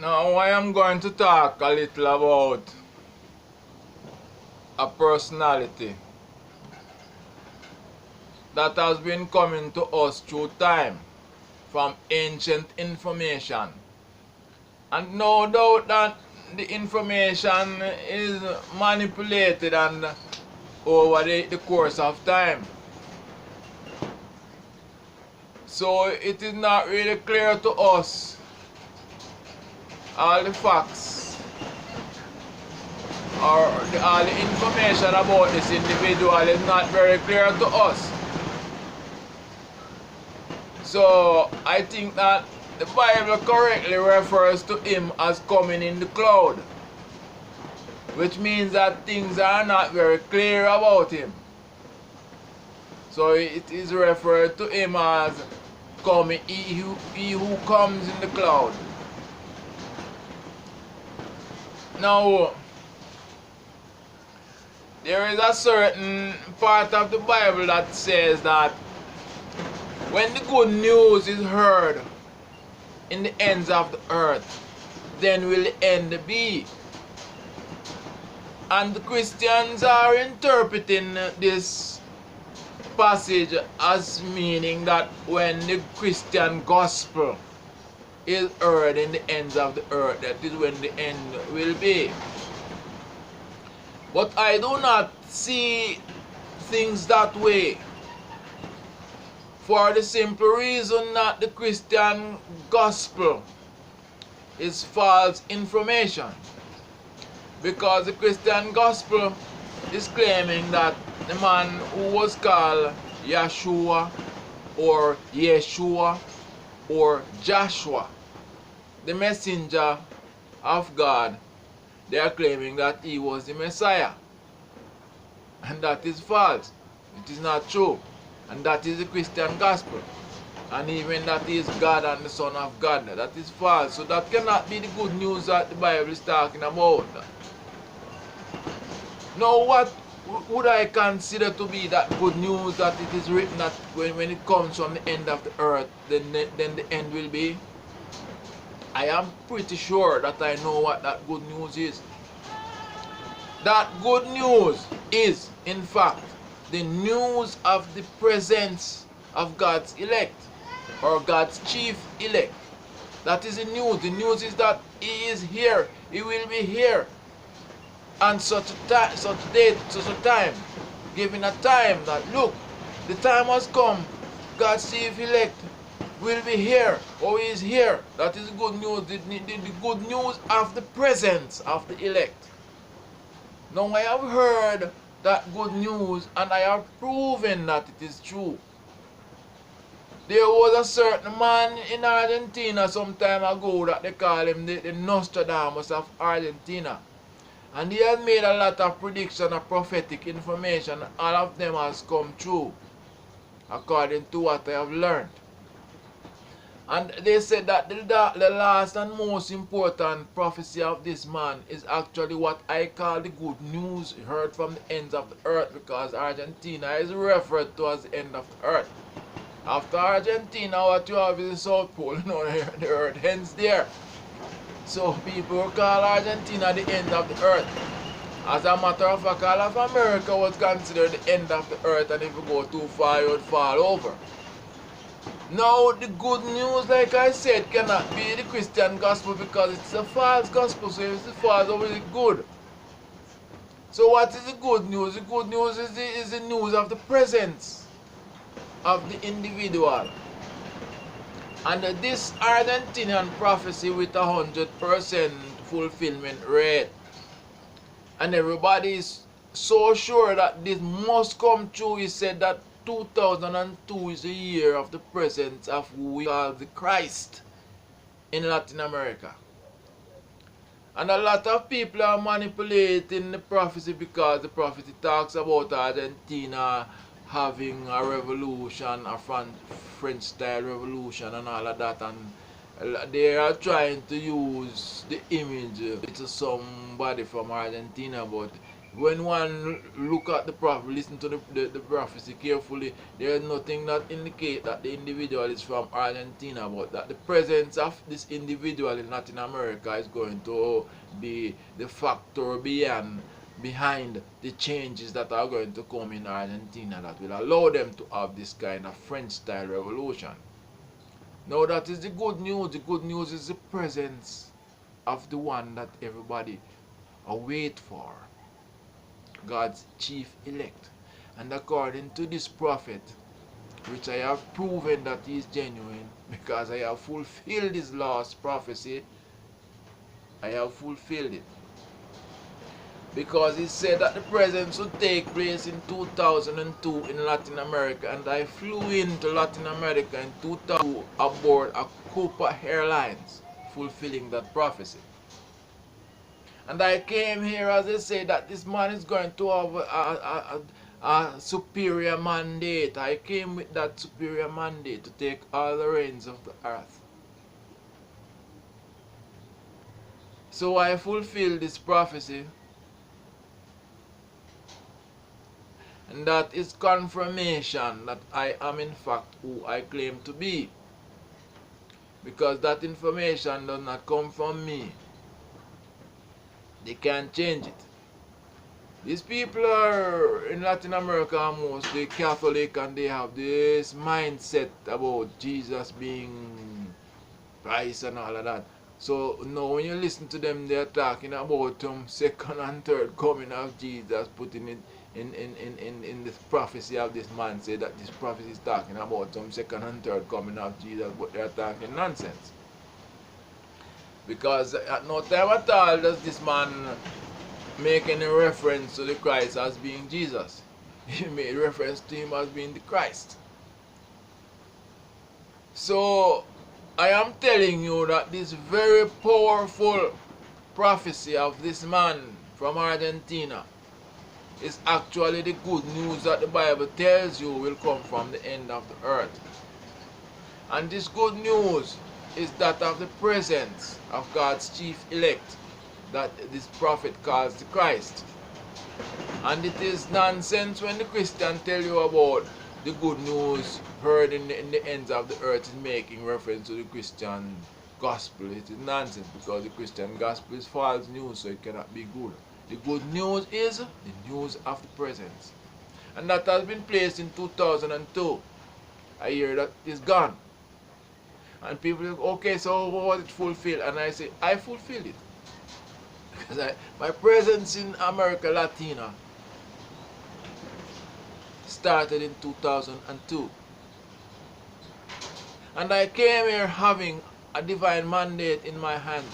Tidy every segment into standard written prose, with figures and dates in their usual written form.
Now I am going to talk a little about a personality that has been coming to us through time from ancient information. And no doubt that the information is manipulated and over the course of time. So it is not really clear to us all the facts or all the information about this individual is not very clear to us. So I think that the Bible correctly refers to him as coming in the cloud, which means that things are not very clear about him. So it is referred to him as coming, he who comes in the cloud. Now, there is a certain part of the Bible that says that when the good news is heard in the ends of the earth, then will the end be. And the Christians are interpreting this passage as meaning that when the Christian gospel is heard in the ends of the earth, that is when the end will be. But I do not see things that way, for the simple reason that the Christian gospel is false information. Because the Christian gospel is claiming that the man who was called Yeshua or Yeshua or Joshua, the messenger of God, they are claiming that he was the Messiah. And that is false. It is not true. And that is the Christian gospel. And even that he is God and the Son of God. That is false. So that cannot be the good news that the Bible is talking about. Now what would I consider to be that good news that it is written that when it comes from the end of the earth, then the end will be? I am pretty sure that I know what that good news is. That good news is, in fact, the news of the presence of God's elect, or God's chief elect. That is the news. The news is that he is here. He will be here. And such a time, such date, such a time, given a time that, look, the time has come. God's chief elect will be here, or he is here. That is good news. The good news of the presence of the elect. Now I have heard that good news, and I have proven that it is true. There was a certain man in Argentina some time ago that they call him the Nostradamus of Argentina. And he has made a lot of prediction of prophetic information. All of them has come true, according to what I have learned. And they said that the last and most important prophecy of this man is actually what I call the good news heard from the ends of the earth, because Argentina is referred to as the end of the earth. After Argentina, what you have is the South Pole, the earth ends there. So people call Argentina the end of the earth. As a matter of fact, all of America was considered the end of the earth, and if you go too far, you would fall over. Now, the good news, like I said, cannot be the Christian gospel because it's a false gospel. So if it's false, how is it good? So what is the good news? The good news is the news of the presence of the individual. And this Argentinian prophecy with 100% fulfillment rate. And everybody is so sure that this must come true. He said that 2002 is the year of the presence of who we call the Christ in Latin America. And a lot of people are manipulating the prophecy because the prophecy talks about Argentina having a revolution, a French style revolution and all of that, and they are trying to use the image to somebody from Argentina, but when one look at the prophet, listen to the prophecy carefully, there is nothing that indicate that the individual is from Argentina, but that the presence of this individual in Latin America is going to be the factor behind the changes that are going to come in Argentina that will allow them to have this kind of French style revolution. Now that is the good news. The good news is the presence of the one that everybody await for. God's chief elect. And according to this prophet, which I have proven that he is genuine, because I have fulfilled his last prophecy, I have fulfilled it. Because he said that the presence would take place in 2002 in Latin America, and I flew into Latin America in 2002 aboard a Copa Airlines, fulfilling that prophecy. And I came here, as they say, that this man is going to have a superior mandate. I came with that superior mandate to take all the reins of the earth. So I fulfilled this prophecy. And that is confirmation that I am in fact who I claim to be. Because that information does not come from me. They can't change it. These people are in Latin America mostly Catholic, and they have this mindset about Jesus being Christ and all of that. So now when you listen to them, they're talking about second and third coming of Jesus, putting it in this prophecy of this man, say that this prophecy is talking about some second and third coming of Jesus, but they're talking nonsense. Because at no time at all does this man make any reference to the Christ as being Jesus. He made reference to him as being the Christ. So I am telling you that this very powerful prophecy of this man from Argentina is actually the good news that the Bible tells you will come from the end of the earth. And this good news is that of the presence of God's chief elect that this prophet calls the Christ. And it is nonsense when the Christian tell you about the good news heard in the ends of the earth is making reference to the Christian gospel. It is nonsense, because the Christian gospel is false news, so it cannot be good. The good news is the news of the presence. And that has been placed in 2002. I hear that it's gone. And people say, okay, so was it fulfilled? And I say, I fulfilled it. Because my presence in America Latina started in 2002. And I came here having a divine mandate in my hand.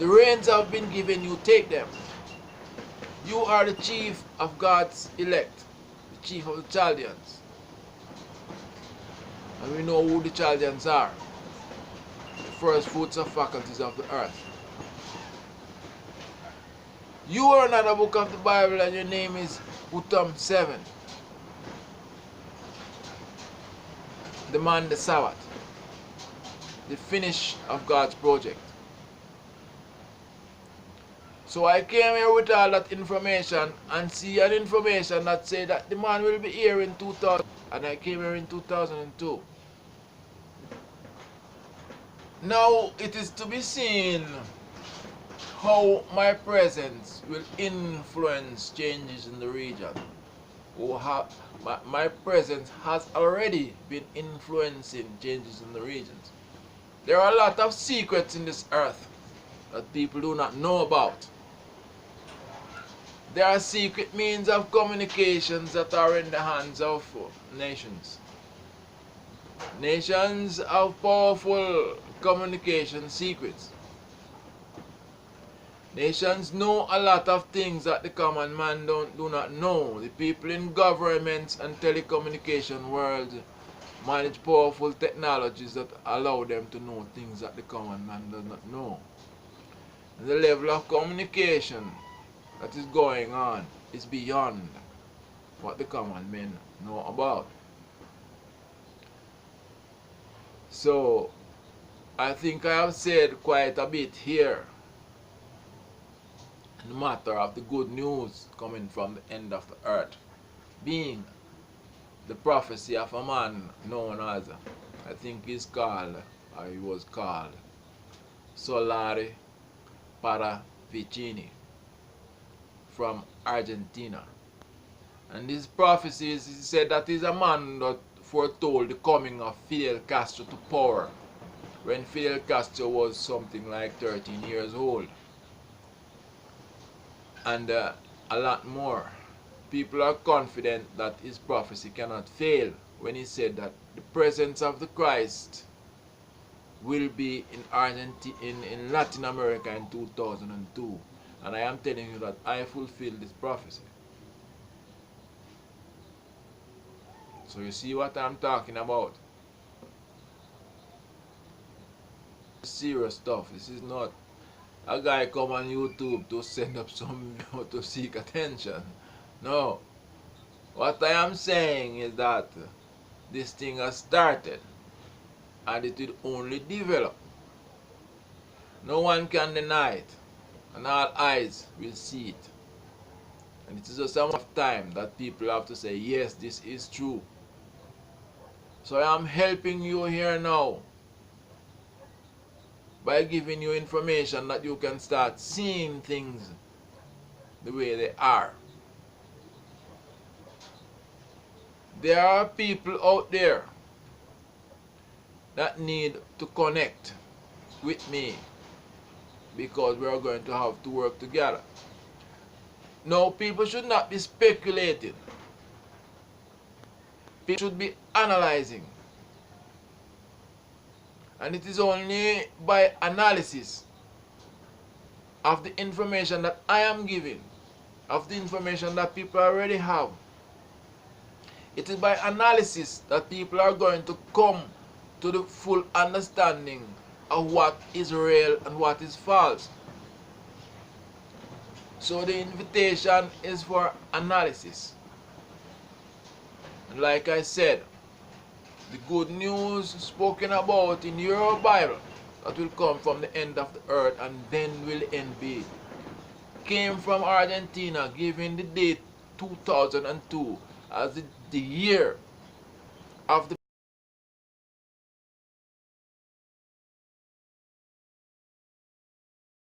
The reins have been given you, take them. You are the chief of God's elect, the chief of the Chaldeans. And we know who the Chaldeans are. The first fruits of faculties of the earth. You are another book of the Bible, and your name is Utam 7. The man, the Sabbath. The finish of God's project. So I came here with all that information and see an information that said that the man will be here in 2000, and I came here in 2002. Now it is to be seen how my presence will influence changes in the region. My presence has already been influencing changes in the regions. There are a lot of secrets in this earth that people do not know about. There are secret means of communications that are in the hands of nations. Nations have powerful communication secrets. Nations know a lot of things that the common man do not know. The people in governments and telecommunication world manage powerful technologies that allow them to know things that the common man does not know. And the level of communication that is going on is beyond what the common men know about. So I think I have said quite a bit here. the matter of the good news coming from the end of the earth, being the prophecy of a man known as, I think he's called, or he was called, Solari Paravicini from Argentina. And this prophecy is, he said that he's a man that foretold the coming of Fidel Castro to power when Fidel Castro was something like 13 years old. And a lot more. People are confident that his prophecy cannot fail when he said that the presence of the Christ will be in Argentina, in Latin America in 2002. And I am telling you that I fulfill this prophecy. So you see what I'm talking about. Serious stuff. This is not a guy come on YouTube to send up some to seek attention. No. What I am saying is that this thing has started and it will only develop. No one can deny it, and all eyes will see it. And it is just a matter of time that people have to say, yes, this is true. So I am helping you here now by giving you information that you can start seeing things the way they are. There are people out there that need to connect with me because we are going to have to work together. No, people should not be speculating. People should be analyzing. And it is only by analysis of the information that I am giving, of the information that people already have. It is by analysis that people are going to come to the full understanding of what is real and what is false. So the invitation is for analysis. And like I said, the good news spoken about in your Bible that will come from the end of the earth and then will end be came from Argentina, giving the date 2002 as the year of the